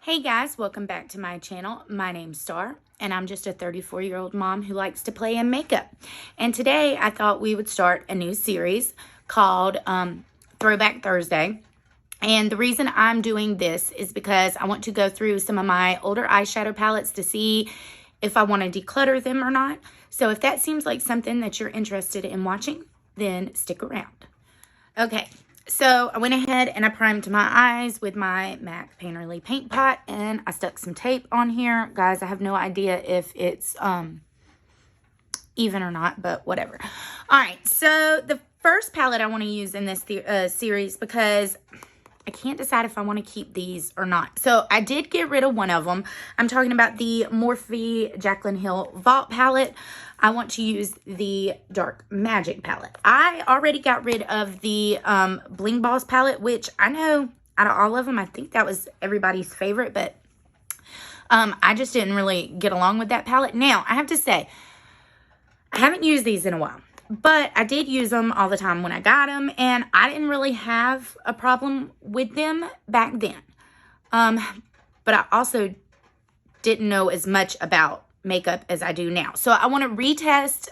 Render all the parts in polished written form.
Hey guys, welcome back to my channel. My name's Star, and I'm just a 34-year-old mom who likes to play in makeup. And today I thought we would start a new series called Throwback Thursday. And the reason I'm doing this is because I want to go through some of my older eyeshadow palettes to see if I want to declutter them or not. So if that seems like something that you're interested in watching, then stick around. Okay. So I went ahead and I primed my eyes with my MAC Painterly paint pot, and I stuck some tape on here. Guys, I have no idea if it's even or not, but whatever. All right, so the first palette I want to use in this series, because I can't decide if I want to keep these or not. So I did get rid of one of them. I'm talking about the Morphe Jaclyn Hill Vault palette. I want to use the Dark Magic palette. I already got rid of the Bling Balls palette, which I know out of all of them, I think that was everybody's favorite, but I just didn't really get along with that palette. Now, I have to say, I haven't used these in a while, but I did use them all the time when I got them, and I didn't really have a problem with them back then. But I also didn't know as much about makeup as I do now. So I want to retest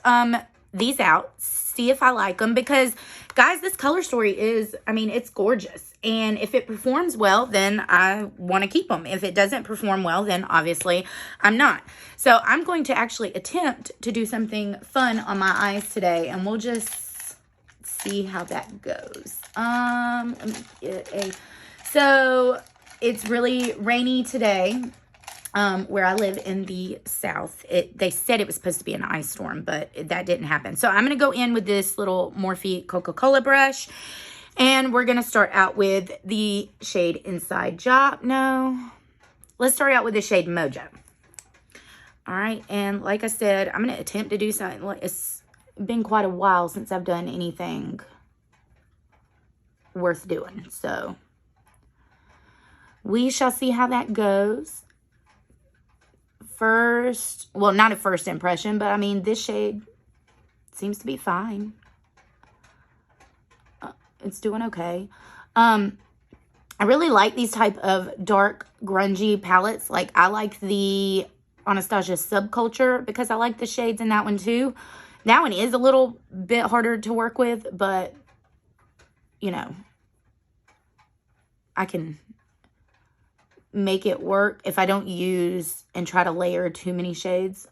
these out, see if I like them, because guys, this color story is, I mean, it's gorgeous. And if it performs well, then I want to keep them. If it doesn't perform well, then obviously I'm not. So I'm going to actually attempt to do something fun on my eyes today, and we'll just see how that goes. Let me get so it's really rainy today. Where I live in the South. They said it was supposed to be an ice storm, but that didn't happen. So I'm going to go in with this little Morphe Coca-Cola brush, and we're going to start out with the shade Inside Job. No, let's start out with the shade Mojo. All right, and like I said, I'm going to attempt to do something. It's been quite a while since I've done anything worth doing, so we shall see how that goes. First, well, not a first impression, but I mean, this shade seems to be fine. It's doing okay. I really like these type of dark, grungy palettes. Like, I like the Anastasia Subculture because I like the shades in that one too. That one is a little bit harder to work with, but, you know, I can make it work if I don't use and try to layer too many shades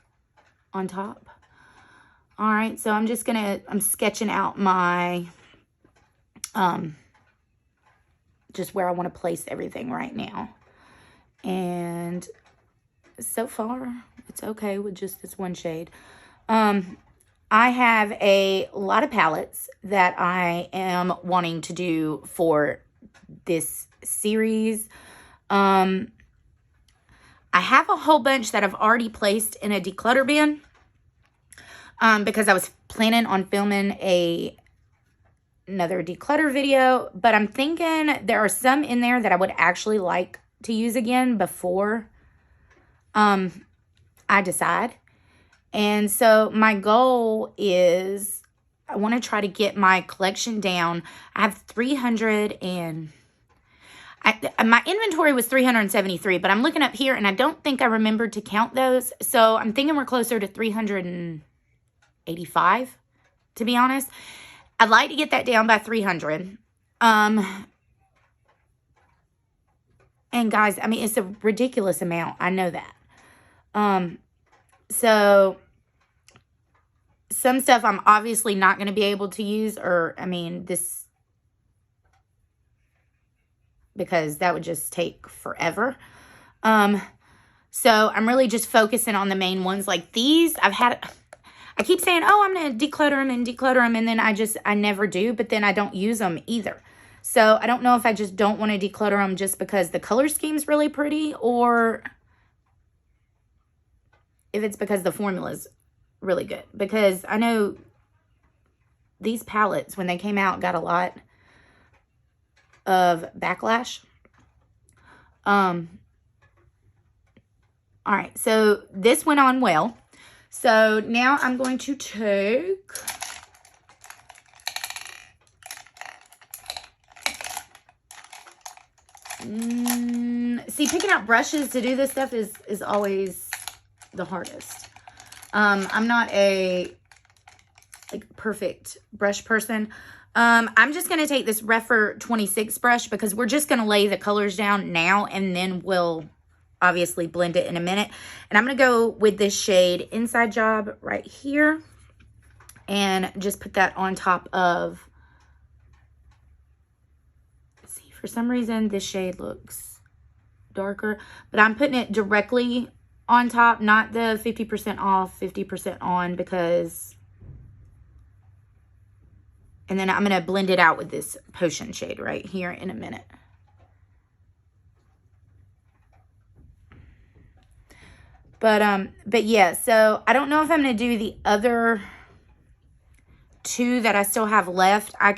on top. All right, so I'm sketching out my, just where I want to place everything right now. And so far, it's okay with just this one shade. I have a lot of palettes that I am wanting to do for this series. I have a whole bunch that I've already placed in a declutter bin, because I was planning on filming another declutter video, but I'm thinking there are some in there that I would actually like to use again before I decide. And so my goal is I want to try to get my collection down. I have 300 and my inventory was 373, but I'm looking up here and I don't think I remembered to count those. So I'm thinking we're closer to 385, to be honest. I'd like to get that down by 300. And guys, I mean, it's a ridiculous amount. I know that. So some stuff I'm obviously not going to be able to use, or, I mean, because that would just take forever. So I'm really just focusing on the main ones. Like these, I keep saying, oh, I'm going to declutter them, and then I never do, but then I don't use them either. So I don't know if I just don't want to declutter them just because the color scheme's really pretty, or if it's because the formula's really good. Because I know these palettes, when they came out, got a lot of backlash. All right, so this went on well. So now I'm going to take see, picking out brushes to do this stuff is always the hardest. I'm not a perfect brush person. I'm just going to take this Refer 26 brush because we're just going to lay the colors down now, and then we'll obviously blend it in a minute. And I'm going to go with this shade Inside Job right here and just put that on top of, see, for some reason this shade looks darker, but I'm putting it directly on top, not the 50% off, 50% on, because, and then I'm going to blend it out with this Potion shade right here in a minute. But yeah, so I don't know if I'm going to do the other two that I still have left. I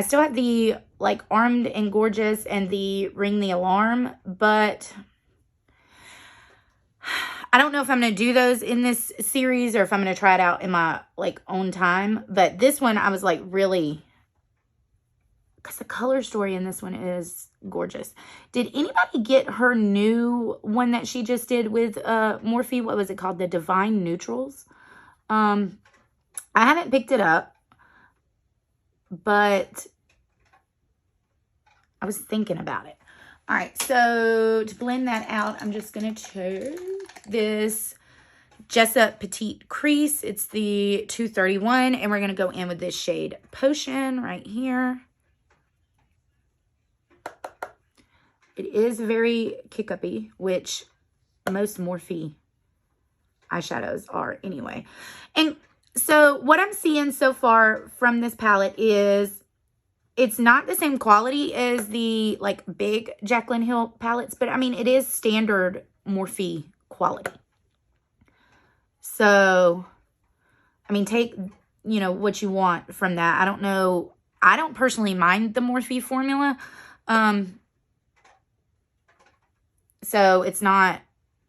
still have the like Armed and Gorgeous and the Ring the Alarm, but I don't know if I'm going to do those in this series or if I'm going to try it out in my like own time. But this one I was like really, because the color story in this one is gorgeous. Did anybody get her new one that she just did with Morphe? What was it called? The Divine Neutrals. I haven't picked it up, but I was thinking about it. All right, so to blend that out, I'm just going to take this Jessup Petite Crease. It's the 231, and we're going to go in with this shade Potion right here. It is very kick-uppy, which most Morphe eyeshadows are anyway. And so what I'm seeing so far from this palette is it's not the same quality as the like big Jaclyn Hill palettes, but I mean, it is standard Morphe quality. So, I mean, take, you know, what you want from that. I don't know. I don't personally mind the Morphe formula. So it's not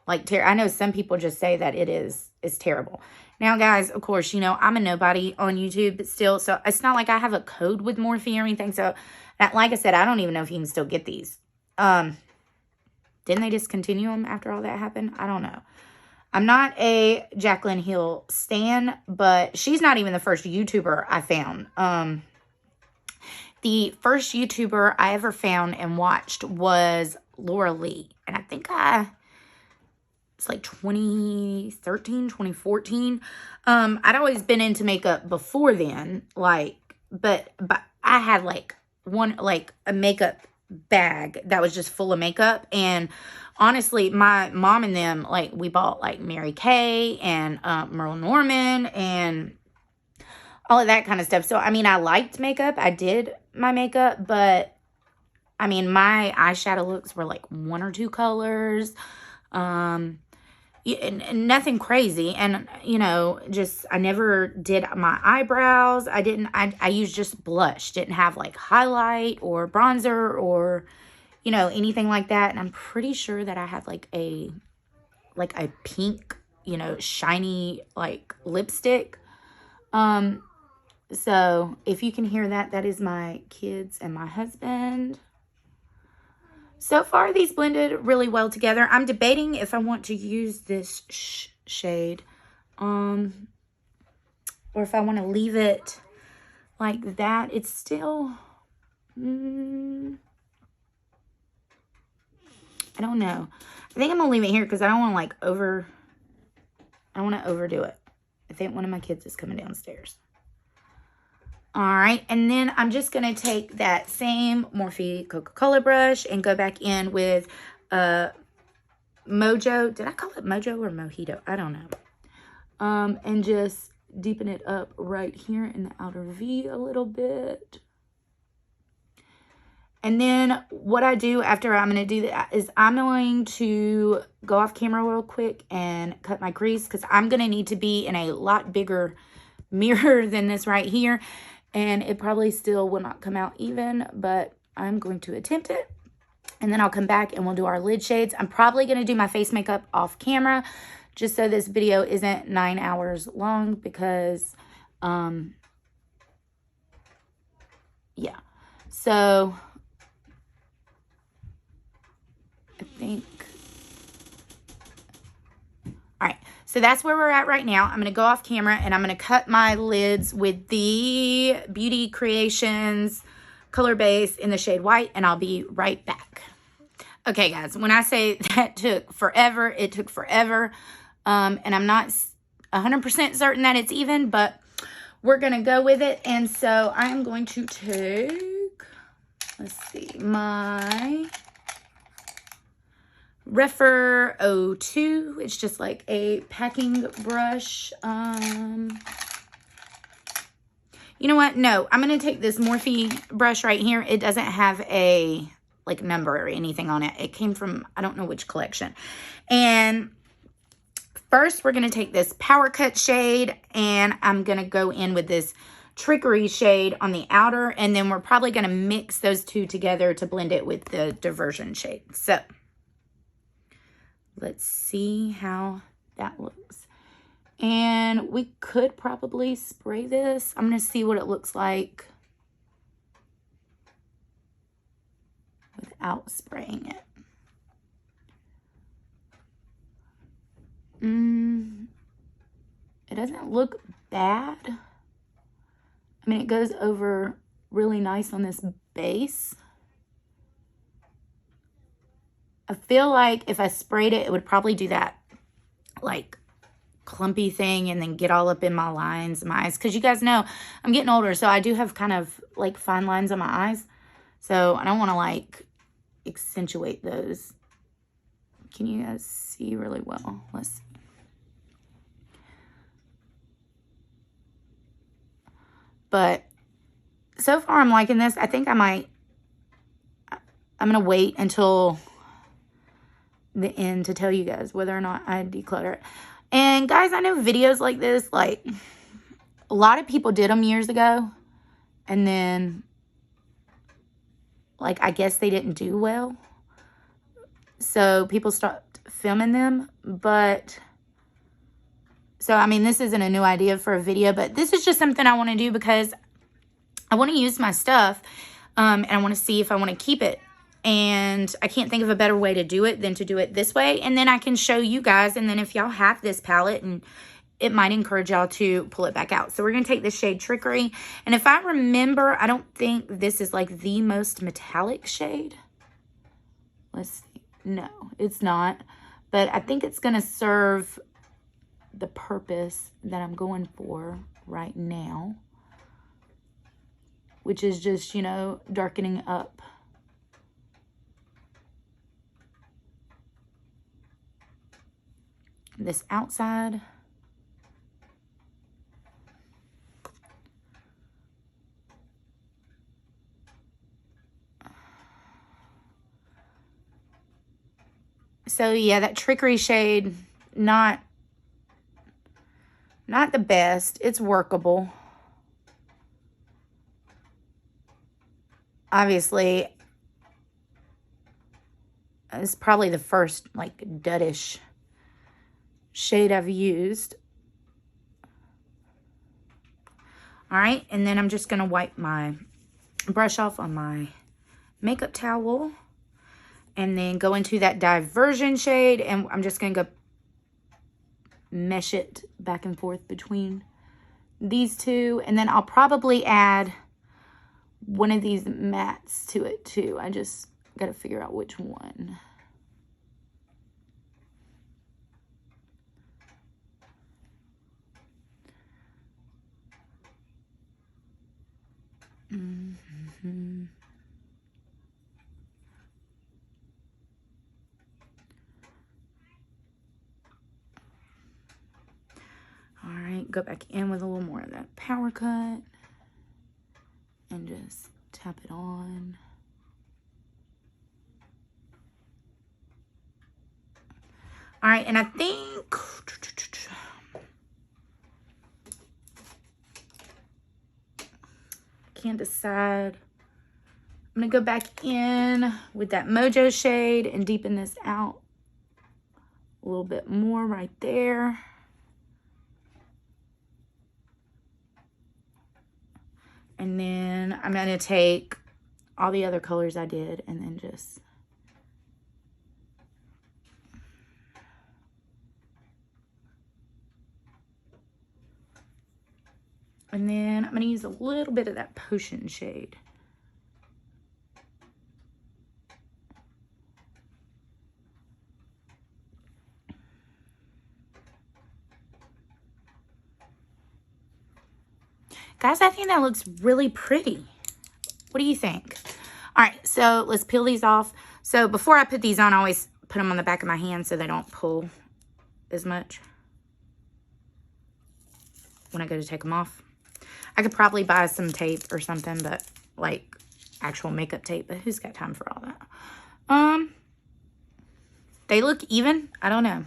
like, I know some people just say that it's terrible. Now, guys, of course, you know, I'm a nobody on YouTube, but still, so it's not like I have a code with Morphe or anything. So, that, like I said, I don't even know if you can still get these. Didn't they discontinue them after all that happened? I don't know. I'm not a Jaclyn Hill stan, but she's not even the first YouTuber I found. The first YouTuber I ever found and watched was Laura Lee. And I think it's like 2013, 2014. I'd always been into makeup before then, like, but I had like a makeup bag that was just full of makeup. And honestly, my mom and them, like, we bought like Mary Kay and Merle Norman and all of that kind of stuff. So, I mean, I liked makeup. I did my makeup, but I mean, my eyeshadow looks were like 1 or 2 colors. And nothing crazy. And, you know, just, I never did my eyebrows. I used just blush. Didn't have like highlight or bronzer or, you know, anything like that. And I'm pretty sure that I had like a pink, you know, shiny like lipstick. So if you can hear that, that is my kids and my husband. So far, these blended really well together. I'm debating if I want to use this shade, or if I want to leave it like that. It's still, I don't know. I think I'm going to leave it here because I don't want to like I don't want to overdo it. I think one of my kids is coming downstairs. All right, and then I'm just going to take that same Morphe Coca-Cola brush and go back in with Mojo. Did I call it Mojo or Mojito? I don't know. And just deepen it up right here in the outer V a little bit. And then what I do after I'm going to do that is I'm going to go off camera real quick and cut my crease because I'm going to need to be in a lot bigger mirror than this right here. And it probably still will not come out even, but I'm going to attempt it. And then I'll come back and we'll do our lid shades. I'm probably going to do my face makeup off camera just so this video isn't 9 hours long because, yeah. So, think. All right, so that's where we're at right now. I'm going to go off camera and I'm going to cut my lids with the Beauty Creations color base in the shade white, and I'll be right back. Okay, guys, when I say that took forever, it took forever. And I'm not 100% certain that it's even, but we're going to go with it. And so I'm going to take, let's see, my Refer 02. It's just like a packing brush. You know what? No, I'm going to take this Morphe brush right here. It doesn't have a like number or anything on it. It came from, I don't know which collection. And first we're going to take this Power Cut shade, and I'm going to go in with this Trickery shade on the outer, and then we're probably going to mix those two together to blend it with the Diversion shade. So let's see how that looks. And we could probably spray this. I'm going to see what it looks like without spraying it. It doesn't look bad. I mean, it goes over really nice on this base. I feel like if I sprayed it, it would probably do that like clumpy thing and then get all up in my lines, my eyes. Because you guys know I'm getting older, so I do have kind of like fine lines on my eyes. So I don't want to like accentuate those. Can you guys see really well? Let's see. But so far I'm liking this. I think I'm going to wait until the end to tell you guys whether or not I declutter it. And guys, I know videos like this, like a lot of people did them years ago. And then like, I guess they didn't do well. So people stopped filming them. But so, I mean, this isn't a new idea for a video, but this is just something I want to do because I want to use my stuff, and I want to see if I want to keep it. And I can't think of a better way to do it than to do it this way. And then I can show you guys, and then if y'all have this palette, and it might encourage y'all to pull it back out. So we're going to take the shade Trickery. And if I remember, I don't think this is like the most metallic shade. Let's see. No, it's not. But I think it's going to serve the purpose that I'm going for right now, which is just, you know, darkening up this outside. So yeah, that Trickery shade, not the best. It's workable. Obviously, it's probably the first like duddish shade I've used. All right, and then I'm just going to wipe my brush off on my makeup towel and then go into that Diversion shade, and I'm just going to go mesh it back and forth between these two, and then I'll probably add one of these mattes to it too. I just got to figure out which one. All right, go back in with a little more of that Power Cut and just tap it on. All right, and I think can't decide. I'm gonna go back in with that Mojo shade and deepen this out a little bit more right there. And then I'm gonna take all the other colors I did and then just And then I'm going to use a little bit of that Potion shade. Guys, I think that looks really pretty. What do you think? All right, so let's peel these off. So before I put these on, I always put them on the back of my hand so they don't pull as much when I go to take them off. I could probably buy some tape or something, but like actual makeup tape, but who's got time for all that? They look even. I don't know.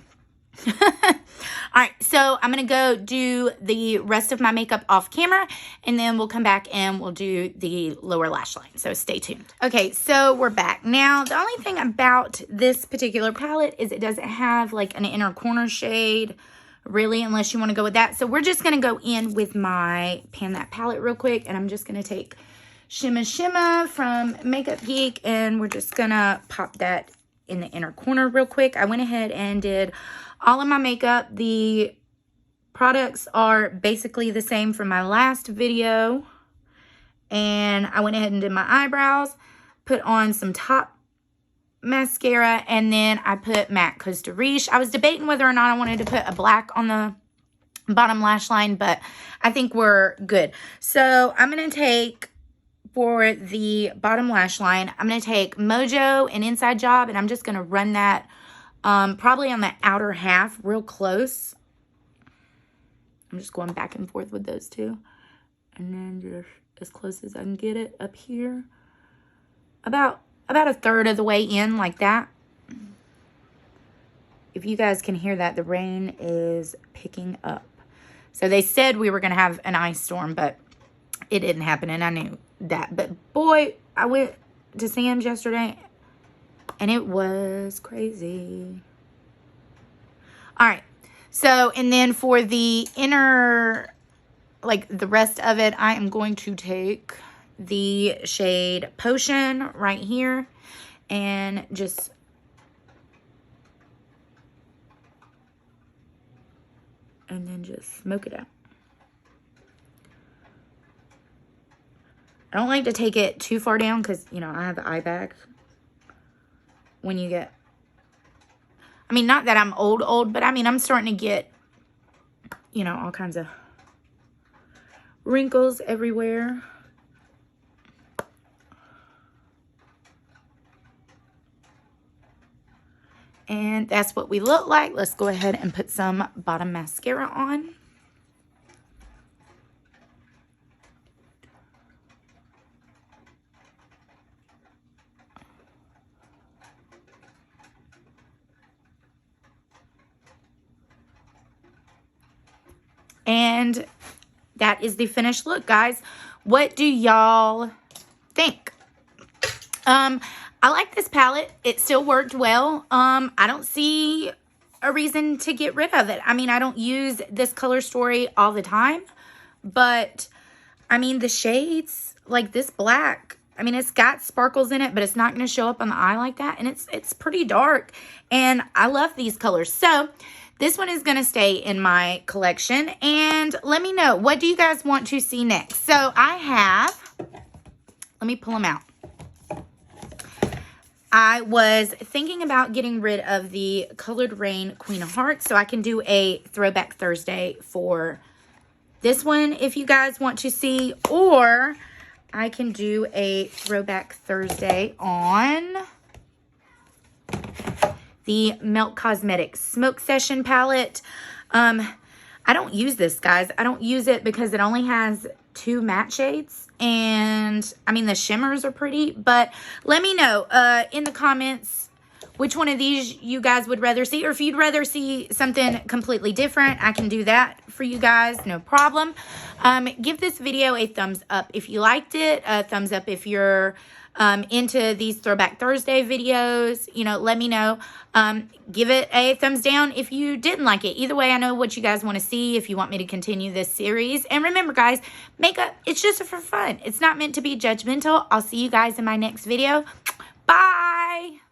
All right, so I'm going to go do the rest of my makeup off camera, and then we'll come back and we'll do the lower lash line, so stay tuned. Okay, so we're back. Now, the only thing about this particular palette is it doesn't have like an inner corner shade, really, unless you want to go with that. So we're just going to go in with my Pan That palette real quick, and I'm just going to take Shimma Shimma from Makeup Geek, and we're just going to pop that in the inner corner real quick. I went ahead and did all of my makeup. The products are basically the same from my last video. And I went ahead and did my eyebrows, put on some top mascara, and then I put MAC Costa Riche. I was debating whether or not I wanted to put a black on the bottom lash line, but I think we're good. So I'm going to take, for the bottom lash line, I'm going to take Mojo and Inside Job, and I'm just going to run that probably on the outer half, real close. I'm just going back and forth with those two. And then just as close as I can get it up here. About a third of the way in, like that. If you guys can hear that, the rain is picking up. So they said we were going to have an ice storm, but it didn't happen, and I knew that. But boy, I went to Sam's yesterday, and it was crazy. All right. So, and then for the inner, like the rest of it, I am going to take the shade Potion right here and just smoke it out. I don't like to take it too far down because, you know, I have the eye bag. When you get, I mean, not that I'm old, but I mean, I'm starting to get, you know, all kinds of wrinkles everywhere. And that's what we look like. Let's go ahead and put some bottom mascara on. And that is the finished look, guys. What do y'all think? I like this palette. It still worked well. I don't see a reason to get rid of it. I mean, I don't use this color story all the time, but I mean, the shades, like this black, I mean, it's got sparkles in it, but it's not going to show up on the eye like that. And it's pretty dark, and I love these colors. So this one is going to stay in my collection, and let me know, what do you guys want to see next? So I have, let me pull them out. I was thinking about getting rid of the Colored Rain Queen of Hearts, so I can do a Throwback Thursday for this one if you guys want to see, or I can do a Throwback Thursday on the Melt Cosmetics Smoke Session palette. I don't use this, guys. I don't use it because it only has 2 matte shades. And, I mean, the shimmers are pretty. But let me know in the comments which one of these you guys would rather see. Or if you'd rather see something completely different, I can do that for you guys. No problem. Give this video a thumbs up if you liked it. A thumbs up if you're into these Throwback Thursday videos. You know, let me know. Give it a thumbs down if you didn't like it. Either way, I know what you guys want to see, if you want me to continue this series. And remember, guys, makeup, it's just for fun. It's not meant to be judgmental. I'll see you guys in my next video. Bye!